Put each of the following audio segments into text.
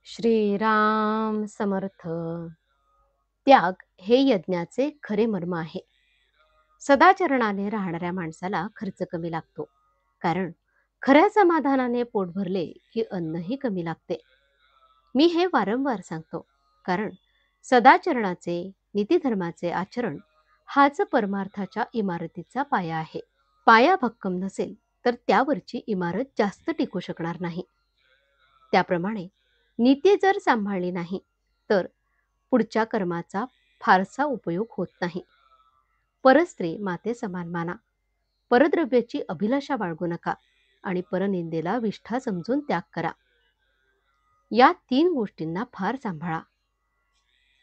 श्रीराम समर्थ. त्याग हे यज्ञाचे खरे मर्म आहे. सदाचरणाने राहणाऱ्या माणसाला खर्च कमी लागतो, कारण खऱ्या समाधानाने पोट भरले की अन्नही कमी लागते. मी हे वारंवार सांगतो, कारण सदाचरणाचे नीतिधर्माचे आचरण हाच परमार्थाच्या इमारतीचा पाया आहे. पाया भक्कम नसेल तर त्यावरची इमारत जास्त टिकू शकणार नाही. त्याप्रमाणे नीती जर सांभाळली नाही तर पुढच्या कर्माचा फारसा उपयोग होत नाही. परस्त्री माते समान माना. परद्रव्याची अभिलाषा बाळगू नका आणि परनिंदेला विष्ठा समजून त्याग करा. या 3 गोष्टींना फार सांभाळा.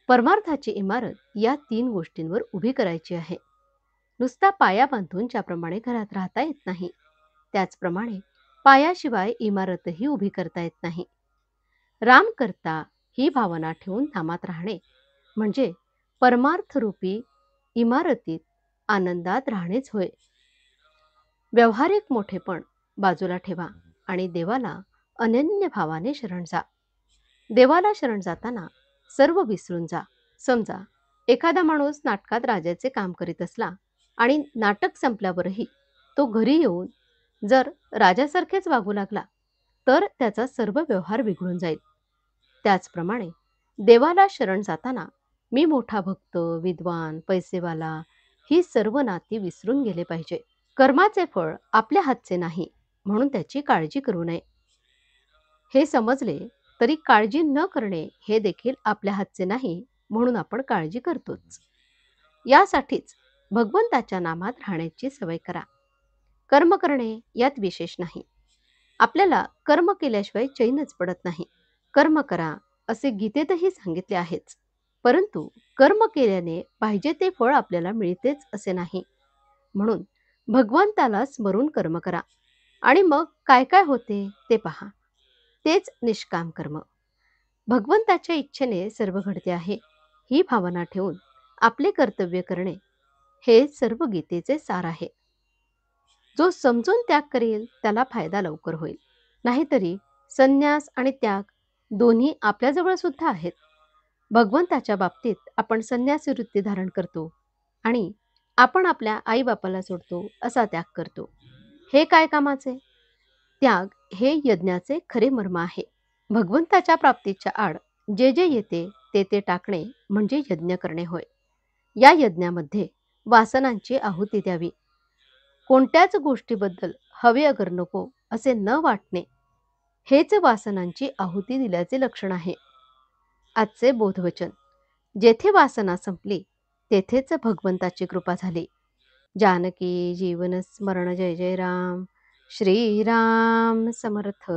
परमार्थाची इमारत या 3 गोष्टींवर उभी करायची आहे. नुसता पाया बांधून ज्याप्रमाणे घरात राहता येत नाही, त्याचप्रमाणे पायाशिवाय इमारतही उभी करता येत नाही. राम करता ही भावना ठेवून नामात राहणे म्हणजे परमार्थरूपी इमारतीत आनंदात राहणेच होय. व्यावहारिक मोठेपण बाजूला ठेवा आणि देवाला अनन्य भावाने शरण जा. देवाला शरण जाताना सर्व विसरून जा. समजा एखादा माणूस नाटकात राजाचे काम करीत असला आणि नाटक संपल्यावरही तो घरी येऊन जर राजासारखेच वागू लागला तर त्याचा सर्व व्यवहार बिघडून जाईल. त्याचप्रमाणे देवाला शरण जाताना मी मोठा भक्त, विद्वान, पैसेवाला ही सर्व नाती विसरून गेले पाहिजे. कर्माचे फळ आपल्या हातचे नाही म्हणून त्याची काळजी करू नये. हे समजले तरी काळजी न करणे हे देखील आपल्या हातचे नाही म्हणून आपण काळजी करतोच. यासाठीच भगवंताच्या नामात राहण्याची सवय करा. कर्म करणे यात विशेष नाही. आपल्याला कर्म केल्याशिवाय चैनच पडत नाही. कर्म करा असे गीतेतही सांगितले आहेच, परंतु कर्म केल्याने पाहिजे ते फळ आपल्याला मिळतेच असे नाही. म्हणून भगवंताला स्मरून कर्म करा आणि मग काय काय होते ते पहा. तेच निष्काम कर्म. भगवंताच्या इच्छेने सर्व घडते आहे ही भावना ठेवून आपले कर्तव्य करणे हे सर्व गीतेचे सार आहे. जो समजून त्याग करेल त्याला फायदा लवकर होईल. नाहीतरी संन्यास आणि त्याग दोन्ही आपल्याजवळ सुद्धा आहेत. भगवंताच्या बाबतीत आपण संन्यासी वृत्ती धारण करतो आणि आपण आपल्या आईबापाला सोडतो असा त्याग करतो. हे काय कामाचे? त्याग हे यज्ञाचे खरे मर्म आहे. भगवंताच्या प्राप्तीच्या आड जे जे येते ते ते टाकणे म्हणजे यज्ञ करणे होय. या यज्ञामध्ये वासनांची आहुती द्यावी. कोणत्याच गोष्टीबद्दल हवे अगर नको असे न वाटणे हेच वासनांची आहुती दिल्याचे लक्षण आहे. आजचे बोधवचन. जेथे वासना संपली तेथेच भगवंताची कृपा झाली. जानकी जीवन स्मरण. जय जय राम. श्रीराम समर्थ.